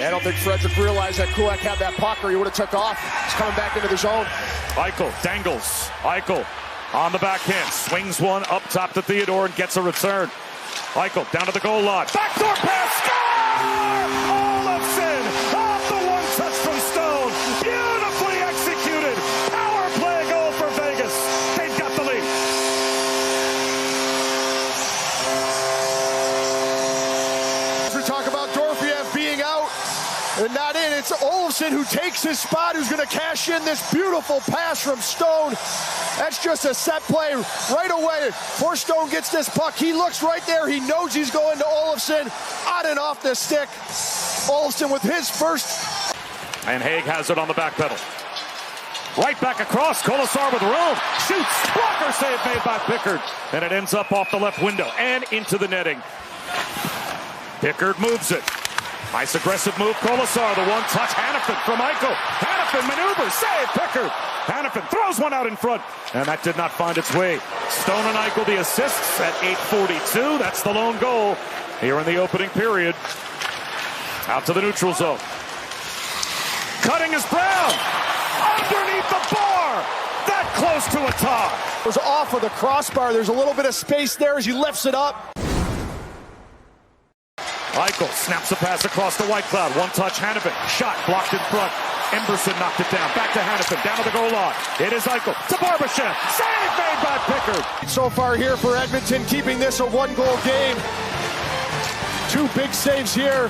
I don't think Frederick realized that Kulak had that puck or he would have took off. He's coming back into the zone. Eichel dangles. Eichel on the backhand. Swings one up top to Theodore and gets a return. Eichel down to the goal line. Backdoor pass. Score! Olofsson off the one touch from Stone. Beautifully executed. Power play goal for Vegas. They've got the lead. We talk about Dorofeyev being out and not in. It's Olofsson who takes his spot, who's going to cash in this beautiful pass from Stone. That's just a set play right away. Before Stone gets this puck, he looks right there. He knows he's going to Olofsson. On and off the stick. Olofsson with his first. And Haig has it on the back pedal. Right back across. Kolesar with room. Shoots. Blocker save made by Pickard. And it ends up off the left window and into the netting. Pickard moves it. Nice aggressive move. Kolesar, the one touch. Hannafin from Eichel. Hannafin maneuvers. Save Pickard. Hannafin throws one out in front. And that did not find its way. Stone and Eichel the assists at 8:42. That's the lone goal here in the opening period. Out to the neutral zone. Cutting is Brown. Underneath the bar. That close to a tie. It was off of the crossbar. There's a little bit of space there as he lifts it up. Eichel snaps a pass across the white cloud. One touch, Hannafin. Shot blocked in front. Emberson knocked it down. Back to Hannafin. Down to the goal line. It is Eichel to Barbashev. Save made by Pickard. So far here for Edmonton, keeping this a one-goal game. Two big saves here.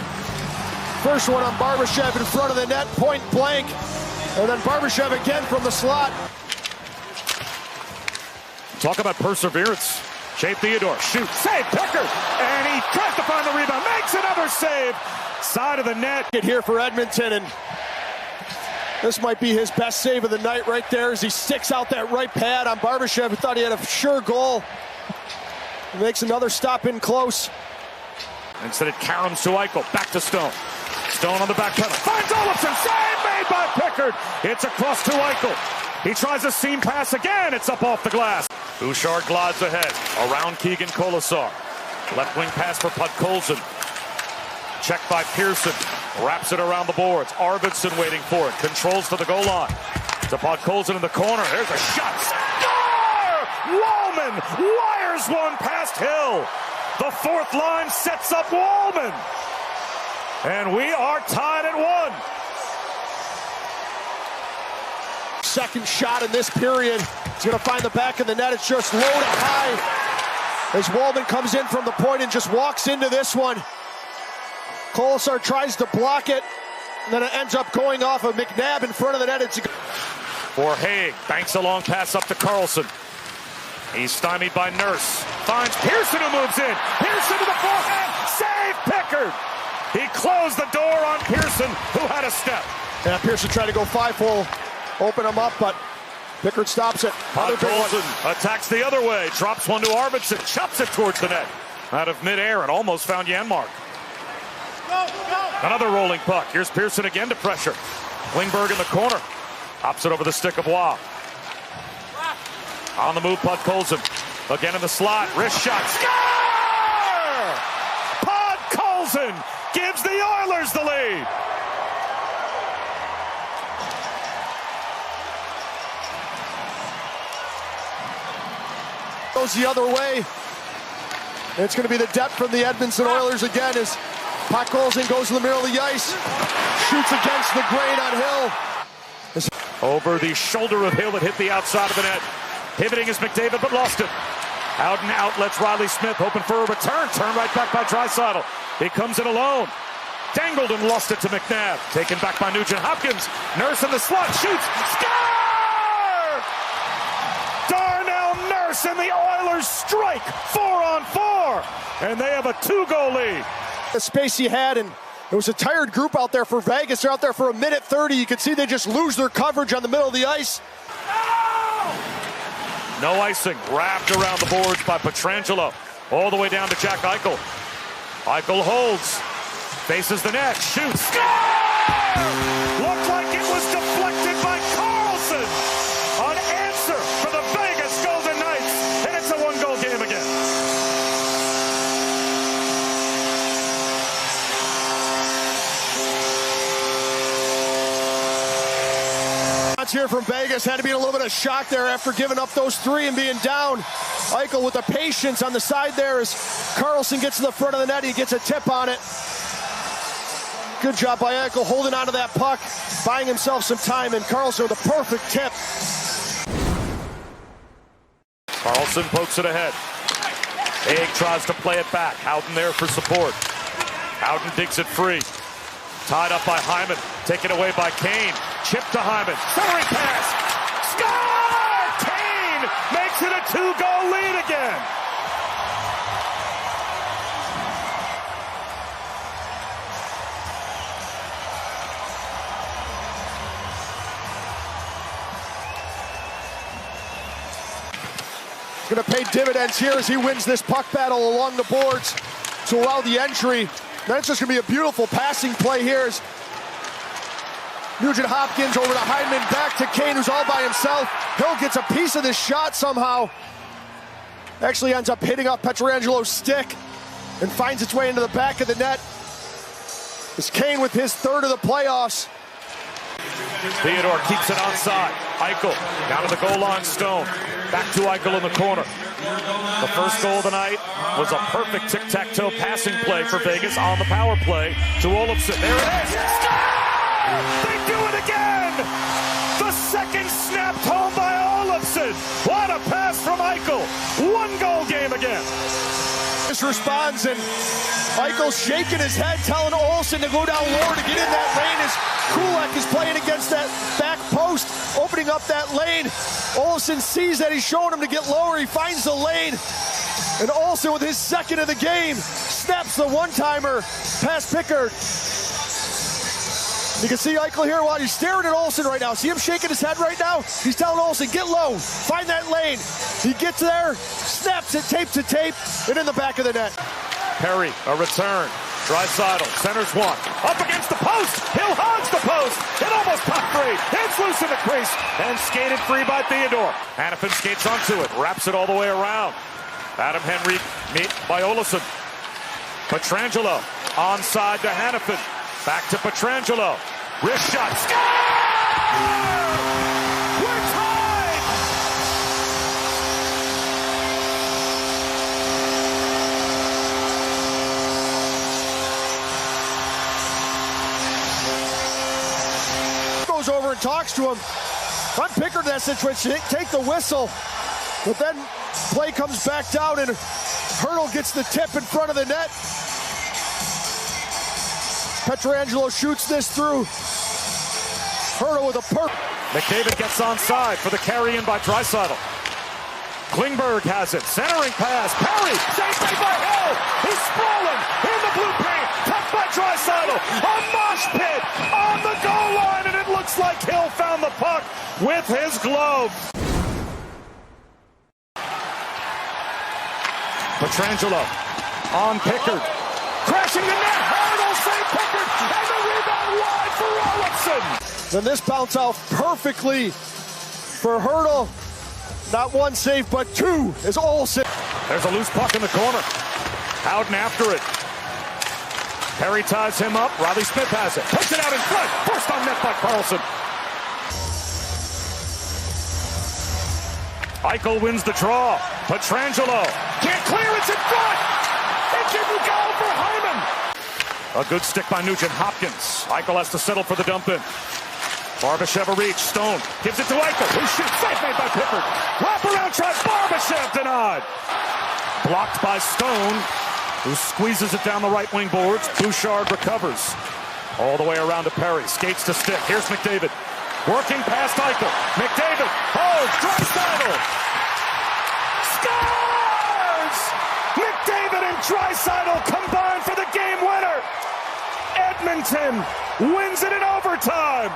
First one on Barbashev in front of the net, point blank. And then Barbashev again from the slot. Talk about perseverance. Shea Theodore shoots. Save Pickard. And he tries to find the rebound. Makes another save. Side of the net. Here for Edmonton, and this might be his best save of the night right there as he sticks out that right pad on Barbashev, who thought he had a sure goal. He makes another stop in close. Instead it caroms to Eichel. Back to Stone. Stone on the back pedal. Finds Olofsson. Save made by Pickard. It's across to Eichel. He tries a seam pass again. It's up off the glass. Bouchard glides ahead. Around Keegan Kolesar. Left wing pass for Podkolzin. Checked by Pearson. Wraps it around the boards. Arvidsson waiting for it. Controls to the goal line. To Podkolzin in the corner. There's a shot. Score! Wallman wires one past Hill. The fourth line sets up Wallman. And we are tied at 1. Second shot in this period. He's going to find the back of the net. It's just low to high as Wallman comes in from the point and just walks into this one. Kolesar tries to block it, and then it ends up going off of McNabb in front of the net. It's for Haig. Banks a long pass up to Carlson. He's stymied by Nurse. Finds Pearson, who moves in. Pearson to the forehand. Save Pickard. He closed the door on Pearson, who had a step. Yeah, Pearson tried to go 5-hole, open him up, but Pickard stops it. Colson attacks the other way, drops one to Arvidsson, chops it towards the net. Out of midair and almost found Janmark. Another rolling puck. Here's Pearson again to pressure. Klingberg in the corner. Hops it over the stick of Waugh. On the move, Podkolzin. Again in the slot. Wrist shot. Score! Podkolzin gives the Oilers the lead. Goes the other way. And it's going to be the depth from the Edmonton Oilers again as Podkolzin goes to the middle of the ice. Shoots against the grain on Hill. Over the shoulder of Hill, it hit the outside of the net. Pivoting is McDavid, but lost it. Out and out lets Riley Smith, hoping for a return. Turned right back by Draisaitl. He comes in alone. Dangled and lost it to McNabb. Taken back by Nugent Hopkins. Nurse in the slot, shoots. Score! Darnell Nurse and the Oilers strike 4-on-4. And they have a 2-goal lead. The space he had, and it was a tired group out there for Vegas. They're out there for 1:30. You can see they just lose their coverage on the middle of the ice. No icing, wrapped around the boards by Pietrangelo. All the way down to Jack Eichel. Eichel holds, faces the net, shoots, score! Looked like it was deflected by Carlson. An answer for the Vegas Golden Knights, and it's a 1-goal game again. here from Vegas. Had to be in a little bit of shock there after giving up those three and being down. Eichel with the patience on the side there as Karlsson gets to the front of the net. He gets a tip on it. Good job by Eichel holding onto that puck, buying himself some time, and Karlsson with a perfect tip. Karlsson pokes it ahead. Haig tries to play it back. Howden there for support. Howden digs it free. Tied up by Hyman. Taken away by Kane. Chip to Hyman. Centering pass. Score! Kane makes it a 2-goal lead again. Going to pay dividends here as he wins this puck battle along the boards to allow the entry. That's just going to be a beautiful passing play here as Nugent Hopkins over to Hyman, back to Kane, who's all by himself. Hill gets a piece of this shot somehow. Actually ends up hitting off Pietrangelo's stick and finds its way into the back of the net. It's Kane with his third of the playoffs. Theodore keeps it onside. Eichel down to the goal line. Stone back to Eichel in the corner. The first goal of the night was a perfect tic-tac-toe passing play for Vegas on the power play to Olofsson. There it is. They do it again. The second snapped home by Olofsson. What a pass from Eichel. 1-goal game again. This responds, and Eichel's shaking his head, telling Olofsson to go down lower to get in that lane as Kulak is playing against that back post, opening up that lane. Olofsson sees that he's showing him to get lower. He finds the lane, and Olofsson with his second of the game snaps the one-timer past Pickard. You can see Eichel here while he's staring at Olofsson right now. See him shaking his head right now? He's telling Olofsson, get low, find that lane. He gets there, snaps it tape to tape, and in the back of the net. Perry, a return. Draisaitl centers one. Up against the post. Hill hogs the post. It almost popped free. It's loose in the crease. And skated free by Theodore. Hanifin skates onto it. Wraps it all the way around. Adam Henry meet by Olofsson. Pietrangelo onside to Hanifin. Back to Pietrangelo. Wrist shot. Score! We're tied! Goes over and talks to him. On Pickard in that situation, take the whistle. But then play comes back down and Hurdle gets the tip in front of the net. Pietrangelo shoots this through. Hurdle with a McDavid gets onside for the carry-in by Draisaitl. Klingberg has it. Centering pass. Perry. Saved by Hill. He's sprawling in the blue paint. Tucked by Draisaitl. A mosh pit on the goal line, and it looks like Hill found the puck with his glove. Pietrangelo on Pickard. Crashing the net. Hurdle save Pickard. And the rebound wide for Olofsson. Then this bounce out perfectly for Hurdle. Not one save, but two is Olofsson. There's a loose puck in the corner. Howden after it. Perry ties him up. Riley Smith has it. Puts it out in front. Forced on net by Karlsson. Eichel wins the draw. Pietrangelo can't clear. It's in front. It didn't go for Hyman. A good stick by Nugent Hopkins. Eichel has to settle for the dump in. Barbashev a reach. Stone gives it to Eichel, who shoots. Save made by Pickard. Wrap around try. Barbashev denied. Blocked by Stone, who squeezes it down the right wing boards. Bouchard recovers. All the way around to Perry. Skates to stick. Here's McDavid. Working past Eichel. McDavid. Oh, Draisaitl. Scores! McDavid and Draisaitl combine for the game winner. Edmonton wins it in overtime.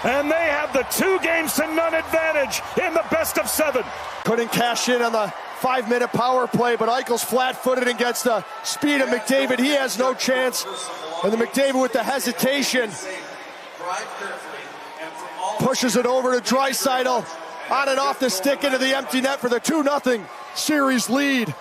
And they have the 2-0 advantage in the best of 7. Couldn't cash in on the 5-minute power play, but Eichel's flat-footed against the speed of McDavid. He has no chance. And the McDavid with the hesitation pushes it over to Draisaitl. On and off the stick into the empty net for the 2-0 series lead.